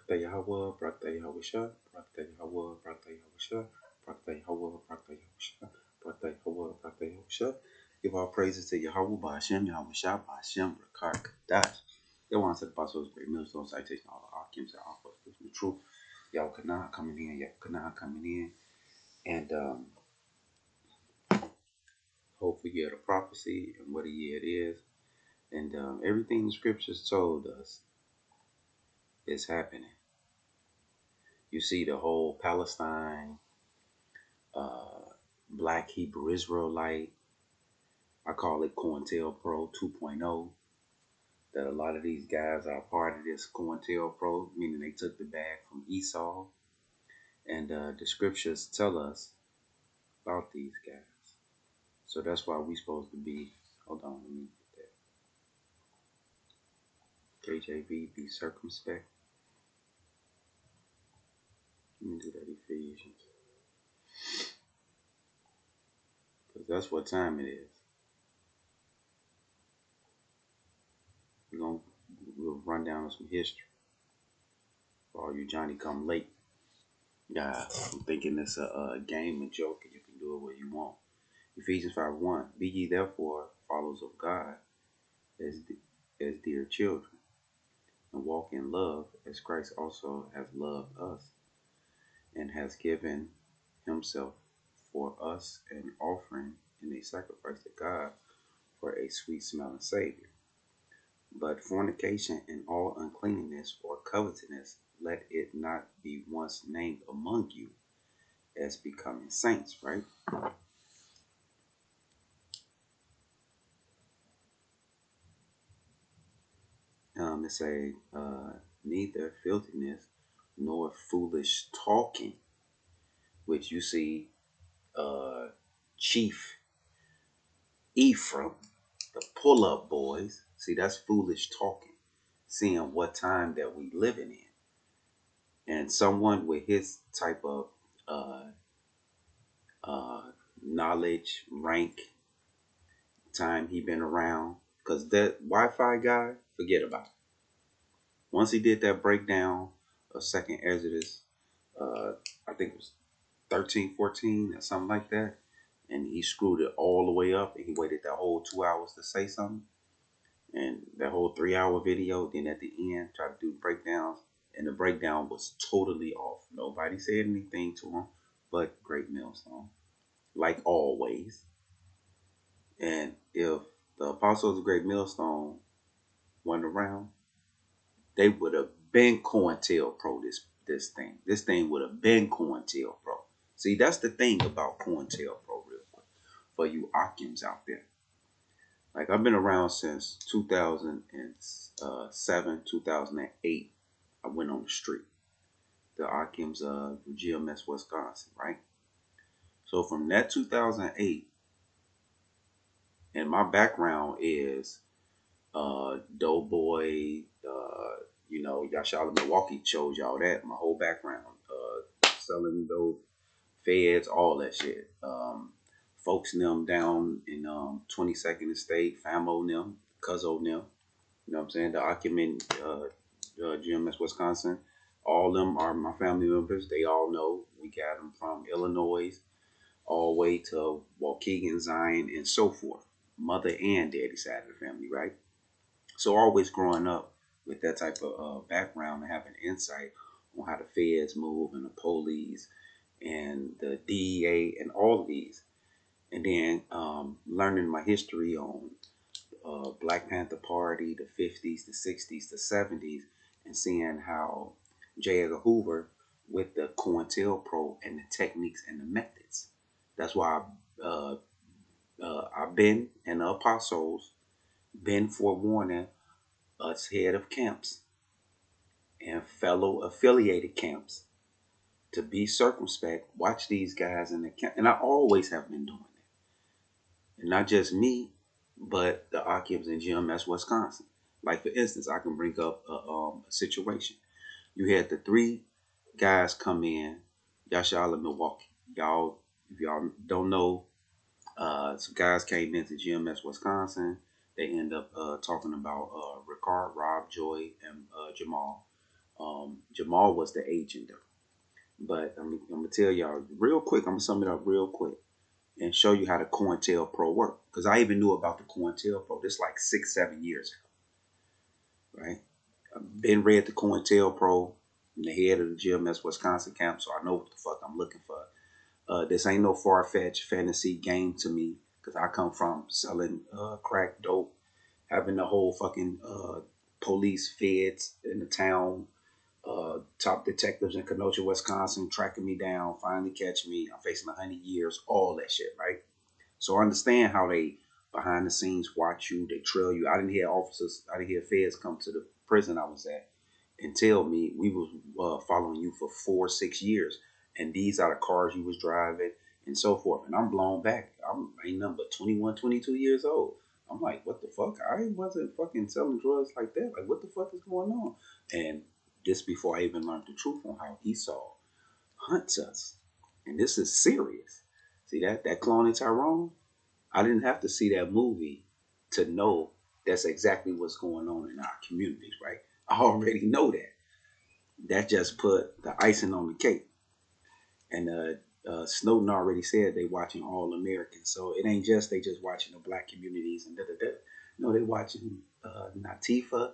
Brakta Yahweh, Brakta Yahweh, Brakta Yahweh, Brakta Yahweh, Brakta Yahweh, Brakta Yahweh, Brakta Yahweh, Brakta Yahweh. Give all praises to Yahweh, Ba'ashem, Yahweh Shah, Ba'ashem, Rakar, Kadash. They want to set the apostles, great millstone, citation, all the Akims, and all for the truth. Yahweh Kanah coming in, Yahweh Kanah coming in. And hopefully you had a prophecy and what a year it is. And everything the scriptures told us is happening. You see the whole Palestine, uh, Black Hebrew Israelite, I call it cointelpro 2.0, that a lot of these guys are part of this cointelpro, meaning they took the bag from Esau. And the scriptures tell us about these guys. So that's why we supposed to be, hold on, let me get that. KJV, be circumspect. Let me do that Ephesians. Because that's what time it is. We'll run down some history for all you Johnny come late. Yeah, I'm thinking it's a game, a joke, and you can do it where you want. Ephesians 5:1. Be ye therefore followers of God as dear children, and walk in love as Christ also has loved us and has given himself for us an offering and a sacrifice to God for a sweet smelling Savior. But fornication and all uncleanness or covetousness, let it not be once named among you as becoming saints, right? It say neither filthiness nor foolish talking, which you see uh, Chief Ephraim, the pull-up boys. See, that's foolish talking, seeing what time that we living in, and someone with his type of uh, uh, knowledge, rank, time he been around, because that Wi-Fi guy, forget about it. Once he did that breakdown of Second Exodus, uh, I think it was 13, 14, or something like that. And he screwed it all the way up, and he waited that whole 2 hours to say something. And that whole 3 hour video, then at the end, tried to do breakdowns. And the breakdown was totally off. Nobody said anything to him but Great Millstone, like always. And if the Apostles of Great Millstone weren't around, they would have been COINTELPRO this thing. This thing would have been COINTELPRO. See, that's the thing about COINTELPRO, real quick, for you Akims out there. Like, I've been around since 2007, 2008. I went on the street. The Akims of GMS, Wisconsin, right? So from that 2008, and my background is Doughboy, Yashala Milwaukee shows y'all that. My whole background. Selling those feds, all that shit. Folks them down in 22nd Estate, Famo them, Cuzzo them. You know what I'm saying? The Acumen, GMS Wisconsin. All them are my family members. They all know. We got them from Illinois all the way to Waukegan, Zion, and so forth. Mother and daddy side of the family, right? So always growing up with that type of background and having insight on how the feds move and the police and the DEA and all of these. And then learning my history on Black Panther Party, the 50s, the 60s, the 70s, and seeing how J. Edgar Hoover with the COINTELPRO and the techniques and the methods. That's why I've been in the apostles, been forewarning us head of camps and fellow affiliated camps to be circumspect. Watch these guys in the camp. And I always have been doing that. And not just me, but the Akims in GMS Wisconsin. Like, for instance, I can bring up a situation. You had the three guys come in, Yashala Milwaukee. Y'all, if y'all don't know, some guys came into GMS Wisconsin. They end up talking about Ricard, Rob, Joy, and Jamal. Jamal was the agent though. But I'm gonna tell y'all real quick. I'm gonna sum it up real quick and show you how the cointelpro work. Because I even knew about the cointelpro. This like 6, 7 years ago, right? I've been read the cointelpro. I'm the head of the GMS Wisconsin camp, so I know what the fuck I'm looking for. This ain't no far fetched fantasy game to me because I come from selling crack dope, having the whole fucking police feds in the town, top detectives in Kenosha, Wisconsin, tracking me down, finally catch me. I'm facing 100 years, all that shit, right? So I understand how they behind the scenes watch you, they trail you. I didn't hear officers, I didn't hear feds come to the prison I was at and tell me we was following you for 4, 6 years, and these are the cars you was driving and so forth. And I'm blown back. I'm ain't number 21, 22 years old. I'm like, what the fuck? I wasn't fucking selling drugs like that. Like, what the fuck is going on? And this before I even learned the truth on how Esau hunts us. And this is serious. See that clone and Tyrone? I didn't have to see that movie to know that's exactly what's going on in our communities, right? I already know that. That just put the icing on the cake. And Snowden already said they watching all Americans, so it ain't just they just watching the black communities and da da da. No, they watching Natifa,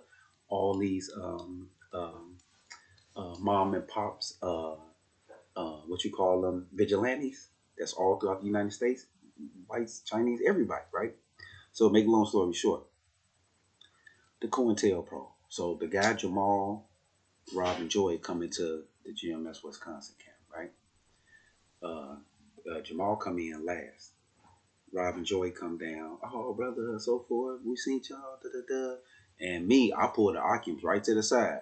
all these mom and pops, what you call them, vigilantes. That's all throughout the United States, whites, Chinese, everybody, right? So make a long story short, the COINTELPRO. So the guy Jamal, Rob, and Joy come into the GMS Wisconsin camp, right? Uh, Jamal come in last. Rob and Joy come down. Oh, brother, and so forth. We seen y'all, da da da. And me, I pull the Occupants right to the side.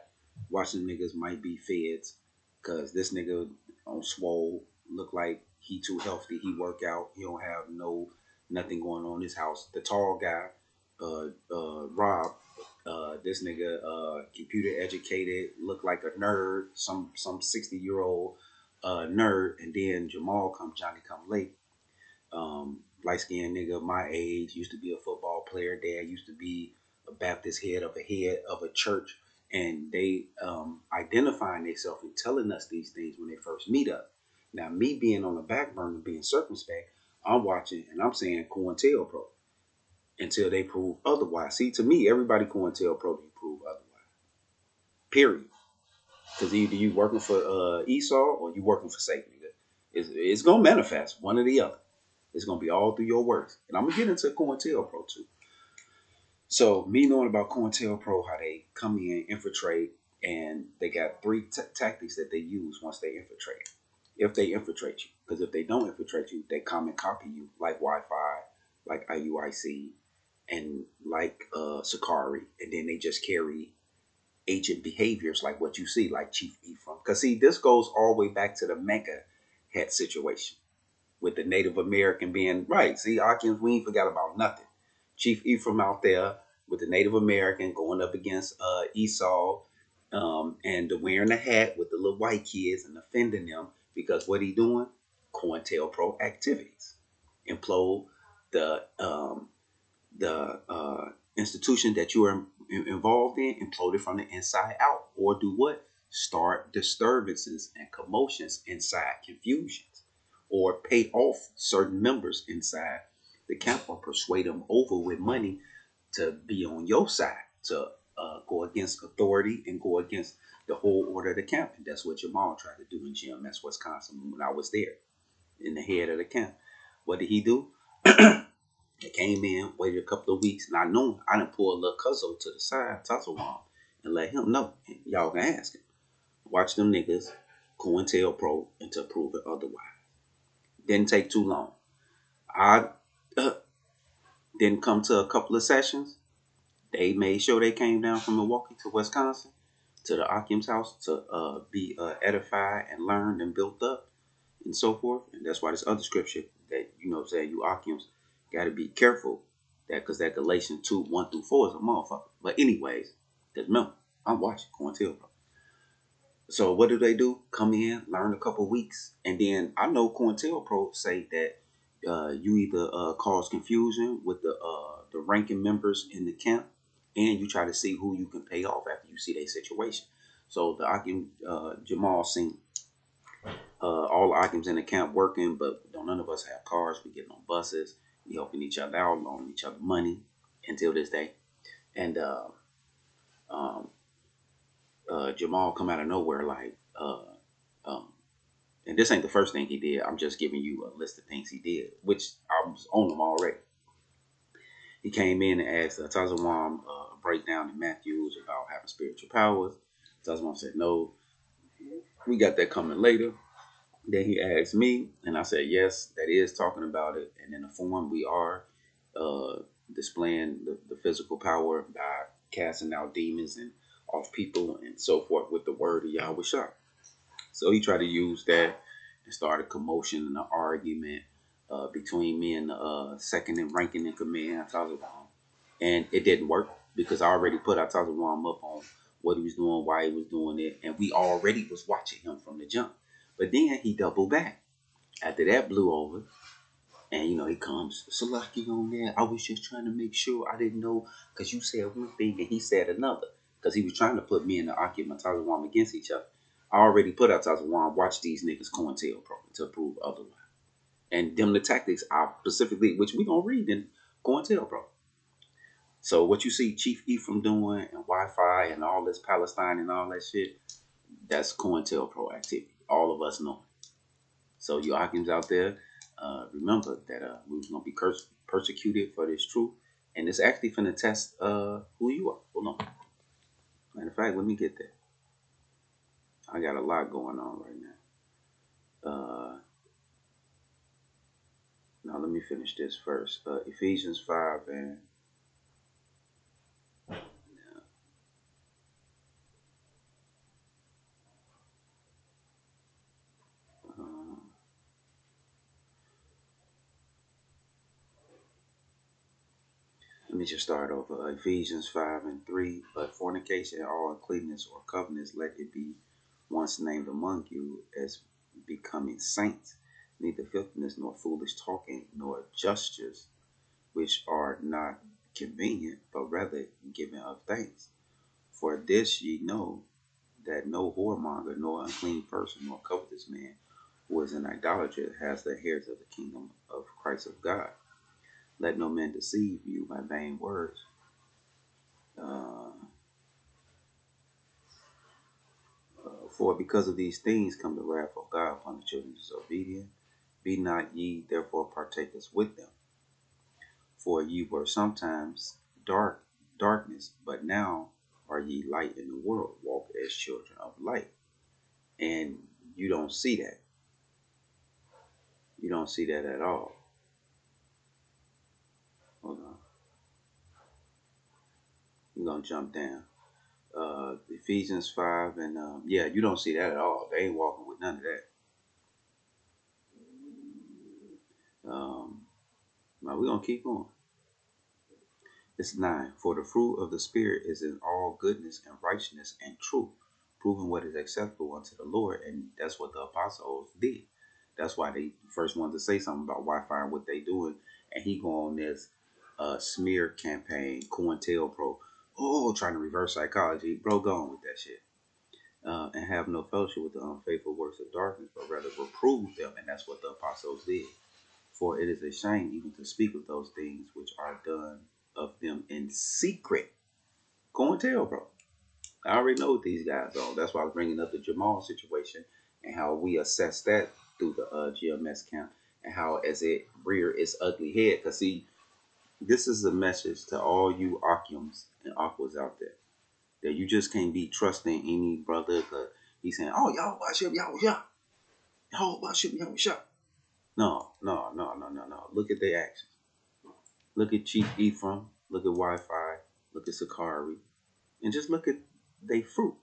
Watching niggas might be feds, cause this nigga on swole look like he too healthy. He work out. He don't have nothing going on in his house. The tall guy, Rob, this nigga, computer educated, look like a nerd, some 60-year old nerd. And then Jamal come Johnny come late, light skinned nigga my age, used to be a football player. Dad used to be a Baptist head of a church. And they identifying themselves and telling us these things when they first meet up. Now, me being on the back burner, being circumspect, I'm watching and I'm saying COINTELPRO until they prove otherwise. See, to me, everybody COINTELPRO to prove otherwise. Period. Because either you working for Esau or you working for Satan. Nigga. It's gonna manifest one or the other. It's gonna be all through your works. And I'm gonna get into COINTELPRO too. So me knowing about COINTELPRO, how they come in, infiltrate, and they got three tactics that they use once they infiltrate. If they infiltrate you, because if they don't infiltrate you, they come and copy you like Wi-Fi, like IUIC, and like Sakari, and then they just carry agent behaviors like what you see, like Chief Ephraim. Because see, this goes all the way back to the Mecca head situation with the Native American being right. See, Hawkins, we ain't forgot about nothing. Chief Ephraim out there with the Native American going up against Esau, and the wearing the hat with the little white kids and offending them because what he doing? COINTELPRO activities. Implode the institution that you are involved in, implode it from the inside out, or do what? Start disturbances and commotions inside, confusions, or pay off certain members inside the camp or persuade them over with money to be on your side, to go against authority and go against the whole order of the camp. And that's what Jamal tried to do in GMS Wisconsin when I was there in the head of the camp. What did he do? They came in, waited a couple of weeks, not knowing. I done pulled a little Cuzzo to the side, tussle him, and let him know. And y'all can ask him. Watch them niggas, COINTELPRO, until prove it otherwise. Didn't take too long. I didn't come to a couple of sessions. They made sure they came down from Milwaukee to Wisconsin to the Akim's house to be edified and learned and built up and so forth. And that's why this other scripture that, saying you Akims got to be careful that because that Galatians 2, 1 through 4 is a motherfucker. But anyways, because remember, I'm watching COINTELPRO. So what do they do? Come in, learn a couple weeks, and then I know COINTELPRO say that you either cause confusion with the ranking members in the camp, and you try to see who you can pay off after you see their situation. So the Akim Jamal seen all the Akims in the camp working, but don't none of us have cars. We getting on buses. We helping each other out, loaning each other money until this day. And um, Jamal come out of nowhere like, um, and this ain't the first thing he did. I'm just giving you a list of things he did, which I was on them already. He came in and asked Tazawam a breakdown in Matthews about having spiritual powers. Tazawam said, no, we got that coming later. Then he asked me, and I said, yes, that is talking about it. And in the form we are uh, displaying the physical power by casting out demons and off people and so forth with the word of Yahweh Shah. So he tried to use that and start a commotion and an argument between me and the second in ranking in command, Tazawam. And it didn't work because I already put Tazawam up on what he was doing, why he was doing it, and we already was watching him from the jump. But then he doubled back. After that blew over, and he comes, Salaki on there. I was just trying to make sure I didn't know because you said one thing and he said another. Because he was trying to put me and the Akim and Tazawam against each other. I already put out Tazawam, watch these niggas cointelpro to prove otherwise. And them the tactics I specifically, which we gonna read in cointelpro. So what you see Chief Ephraim doing and Wi-Fi and all this Palestine and all that shit, that's cointelpro activity. All of us know. So you Akims out there, remember that we was gonna be persecuted for this truth, and it's actually finna test who you are. Hold on. Matter of fact, let me get there. I got a lot going on right now. Now let me finish this first. Ephesians 5 and uh, let me just start over. Ephesians 5 and 3. But fornication and all uncleanness or covenants, let it be once named among you as becoming saints. Neither filthiness nor foolish talking nor gestures, which are not convenient, but rather giving of thanks. For this ye know that no whoremonger, nor unclean person, nor covetous man who is an idolater has the heirs of the kingdom of Christ of God. Let no man deceive you by vain words. Uh, for because of these things come the wrath of God upon the children of disobedience. Be not ye therefore partakers with them. For ye were sometimes darkness, but now are ye light in the world. Walk as children of light. And you don't see that. You don't see that at all. Hold on. We're gonna jump down. Ephesians 5 and yeah, you don't see that at all. They ain't walking with none of that. Now we're gonna keep going. It's 9. For the fruit of the Spirit is in all goodness and righteousness and truth, proving what is acceptable unto the Lord. And that's what the apostles did. That's why they first wanted to say something about Wi-Fi and what they doing. And he go on this smear campaign, cointelpro, trying to reverse psychology. Bro, go on with that shit. And have no fellowship with the unfaithful works of darkness, but rather reprove them. And that's what the apostles did. For it is a shame even to speak of those things which are done of them in secret. Go and tell, bro. I already know what these guys are. That's why I was bringing up the Jamal situation and how we assess that through the GMS camp and how as it rear its ugly head. Because see, this is a message to all you Akims and Aquas out there that you just can't be trusting any brother because he's saying, oh, y'all watch him, y'all shot. Y'all watch him, y'all shot. No, no, no, no, no, no. Look at their actions. Look at Chief Ephraim. Look at Wi-Fi. Look at Sakari. And just look at they fruit.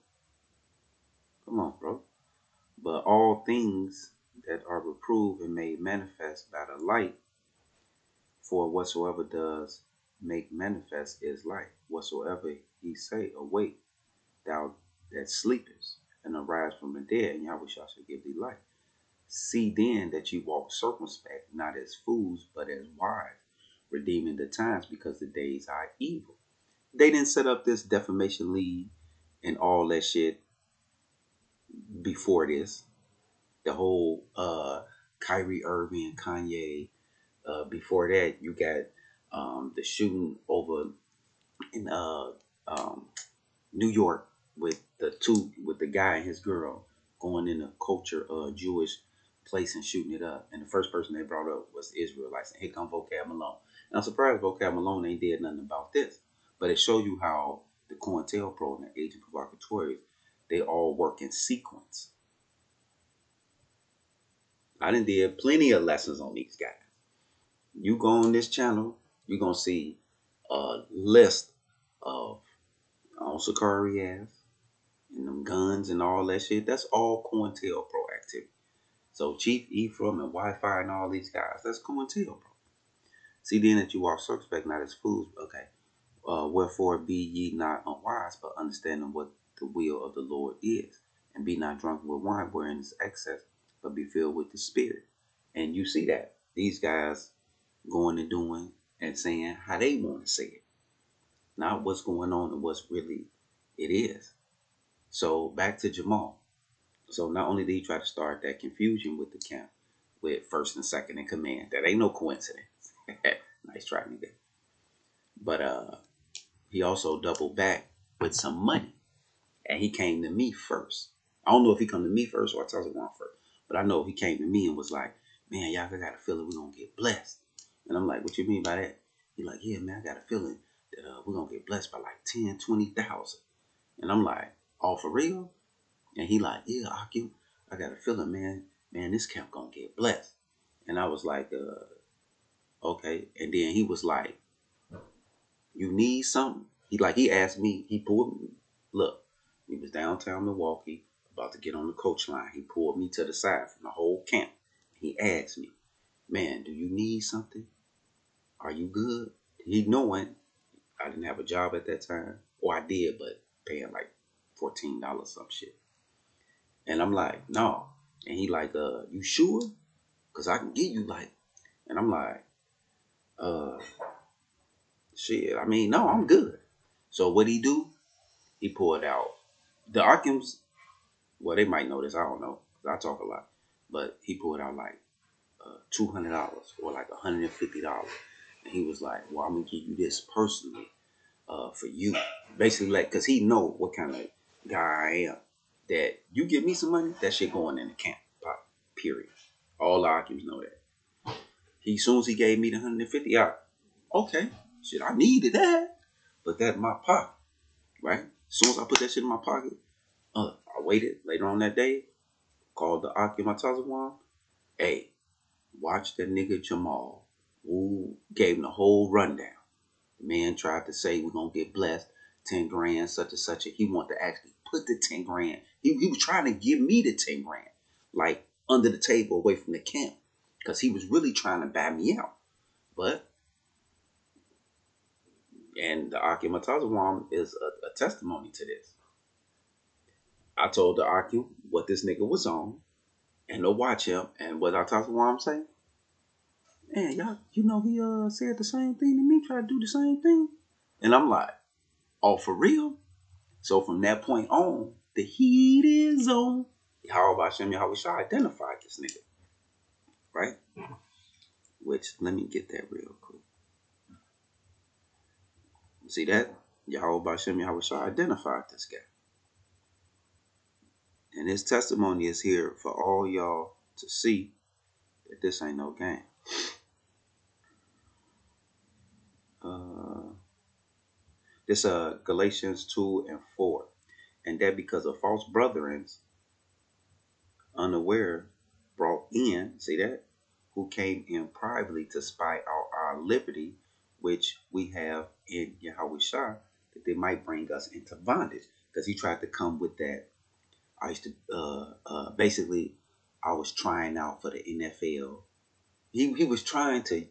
Come on, bro. But all things that are reproved and made manifest by the light, for whatsoever does make manifest is light. Whatsoever he say, awake, thou that sleepest, and arise from the dead, and Yahweh shall give thee light. See then that you walk circumspect, not as fools, but as wise, redeeming the times because the days are evil. They didn't set up this defamation league and all that shit before this. The whole Kyrie Irving, Kanye. Before that, you got the shooting over in New York with the guy and his girl going in a culture Jewish place and shooting it up. And the first person they brought up was the Israelites. And here come Vocab Malone. And I'm surprised Vocab Malone ain't did nothing about this. But it shows you how the cointelpro and the agent provocateurs, they all work in sequence. I done did plenty of lessons on these guys. You go on this channel, you're gonna see a list of on Sakari ass and them guns and all that shit. That's all cointelpro activity. So Chief Ephraim and Wi-Fi and all these guys, that's cointelpro. See then that you are circumspect, not as fools. Okay. Wherefore be ye not unwise, but understanding what the will of the Lord is, and be not drunk with wine wherein is excess, but be filled with the Spirit. And you see that these guys going and doing and saying how they want to say it, not what's going on and what's really it is. So back to Jamal. So not only did he try to start that confusion with the camp with first and second in command, that ain't no coincidence. Nice try, nigga. But he also doubled back with some money, and he came to me first. I don't know if he come to me first or I tell him first, but I know he came to me and was like, "Man, y'all got a feeling we're gonna get blessed." And I'm like, "What you mean by that?" He like, "Yeah, man, I got a feeling that we're gonna get blessed by like 10, 20,000." And I'm like, "Oh, for real?" And he like, "Yeah, I got a feeling, man, this camp gonna get blessed." And I was like, okay. And then he was like, "You need something?" He asked me, he pulled me, look, we was downtown Milwaukee, about to get on the coach line. He pulled me to the side from the whole camp. He asked me, "Man, do you need something? Are you good?" He knowing I didn't have a job at that time. Or I did, but paying like $14 some shit. And I'm like, "No." And he like, "You sure? Cause I can give you like," and I'm like, uh, "Shit, I mean, no, I'm good." So what he do? He pulled out the Arkhams. Well, they might know this. I don't know. 'Cause I talk a lot. But he pulled out like $200 or like $150, and he was like, "Well, I'm gonna give you this personally, for you." Basically, like, cause he know what kind of guy I am. That you give me some money, that shit going in the camp. Period. All the Arkhams know that. He soon as he gave me the 150, okay, shit, I needed that. Put that in my pocket, right? As soon as I put that shit in my pocket, I waited later on that day, called the Akim Atazawam. Hey, watch that nigga Jamal, who gave him the whole rundown. The man tried to say we're gonna get blessed, 10 grand, such and such. He wanted to actually put the 10 grand. He was trying to give me the 10 grand, like under the table away from the camp. Because he was really trying to buy me out. But and the Akim Atazawam is a testimony to this. I told the Akim what this nigga was on and to watch him, and what Atazawam say? "Man, y'all, he said the same thing to me, tried to do the same thing." And I'm like, "Oh, for real?" So from that point on, the heat is on. How about Shem Yahushua identified this nigga, right? Which, let me get that real quick. See that? Yahweh Shem Yahushua identified this guy. And his testimony is here for all y'all to see that this ain't no game. This Galatians 2 and 4. "And that because of false brethrens, unaware, brought in," see that? "Who came in privately to spy out our liberty, which we have in Yahushua, that they might bring us into bondage." Because he tried to come with that. I used to, basically, I was trying out for the NFL. He was trying to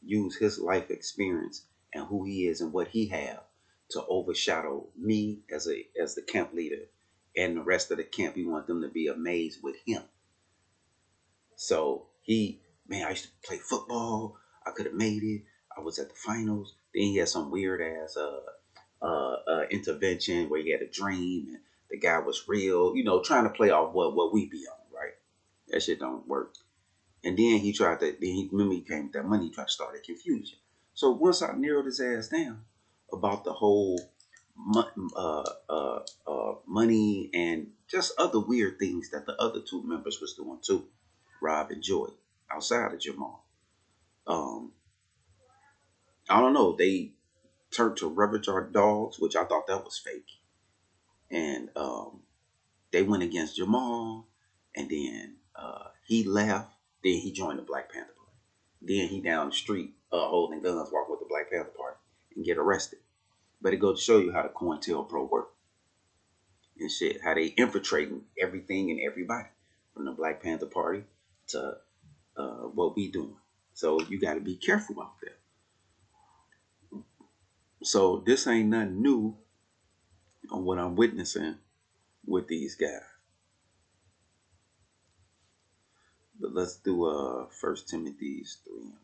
use his life experience and who he is and what he have to overshadow me as the camp leader and the rest of the camp. He wanted them to be amazed with him. So man, I used to play football. I could have made it. I was at the finals. Then he had some weird ass intervention where he had a dream and the guy was real, trying to play off what we be on, right? That shit don't work. And then he tried to, remember he came with that money, he tried to start a confusion. So once I narrowed his ass down about the whole money and just other weird things that the other two members was doing too, Rob and Joy, outside of Jamal. Um, I don't know. They turned to rubber jar dogs, which I thought that was fake, and they went against Jamal, and then he left. Then he joined the Black Panther Party. Then he down the street holding guns, walking with the Black Panther Party, and get arrested. But it goes to show you how the cointelpro work and shit, how they infiltrating everything and everybody, from the Black Panther Party to what we doing. So you got to be careful out there. So this ain't nothing new on what I'm witnessing with these guys. But let's do First Timothy's 3.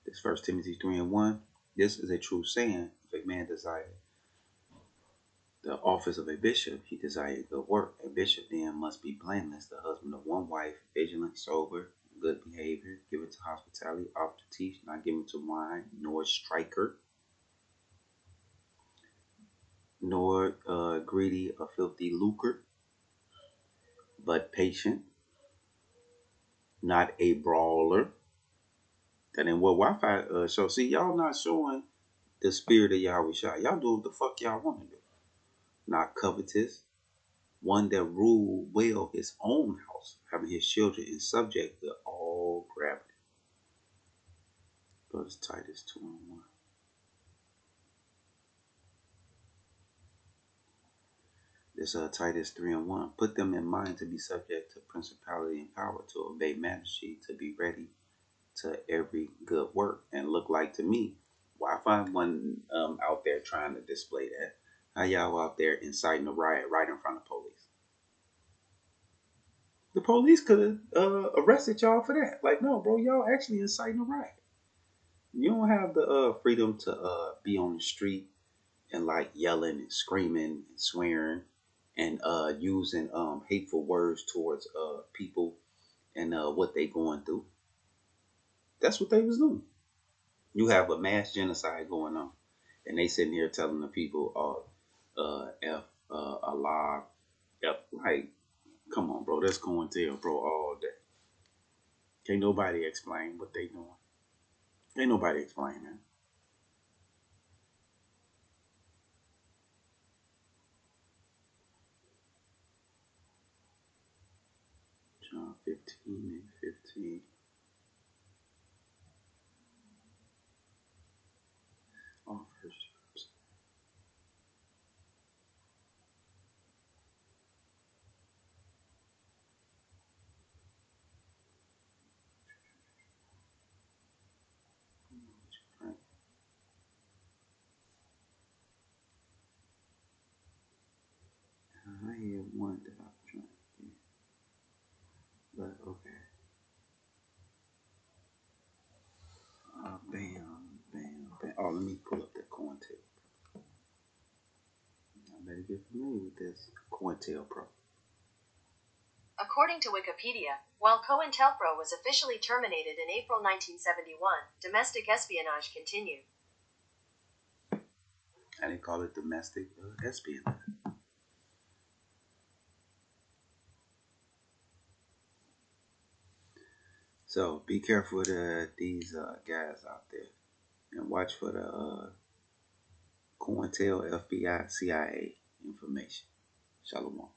This First Timothy 3:1. This is a true saying. If a man desire the office of a bishop, he desire good work. A bishop then must be blameless, the husband of one wife, vigilant, sober, good behavior, given to hospitality, oft to teach, not given to wine, nor striker, nor greedy of filthy lucre, but patient, not a brawler. That ain't what Wi-Fi show. See, y'all not showing the spirit of Yahweh Shai. Y'all doing what the fuck y'all want to do. Not covetous, one that rule well his own house, having his children in subject to all gravity. Go to Titus 2:1. This Titus 3:1. Put them in mind to be subject to principality and power, to obey majesty, to be ready to every good work. And look like to me, why find one out there trying to display that? How y'all out there inciting a riot right in front of police? The police could have arrested y'all for that. Like, no, bro, y'all actually inciting a riot. You don't have the freedom to be on the street and like yelling and screaming and swearing and using hateful words towards people and what they going through. That's what they was doing. You have a mass genocide going on, and they sitting here telling the people, "F Allah, F." Like, come on, bro. That's cointelpro all day. Can't nobody explain what they doing. Ain't nobody explain that. John 15:15. All first. Right. I had one that I was trying to get, but okay. Bam, bam, bam. Oh, let me pull up that cointel. I better get familiar with this cointelpro. According to Wikipedia, while COINTELPRO was officially terminated in April 1971, domestic espionage continued. I didn't call it domestic espionage. So be careful with these guys out there, and watch for the COINTEL, FBI, CIA information. Shalom.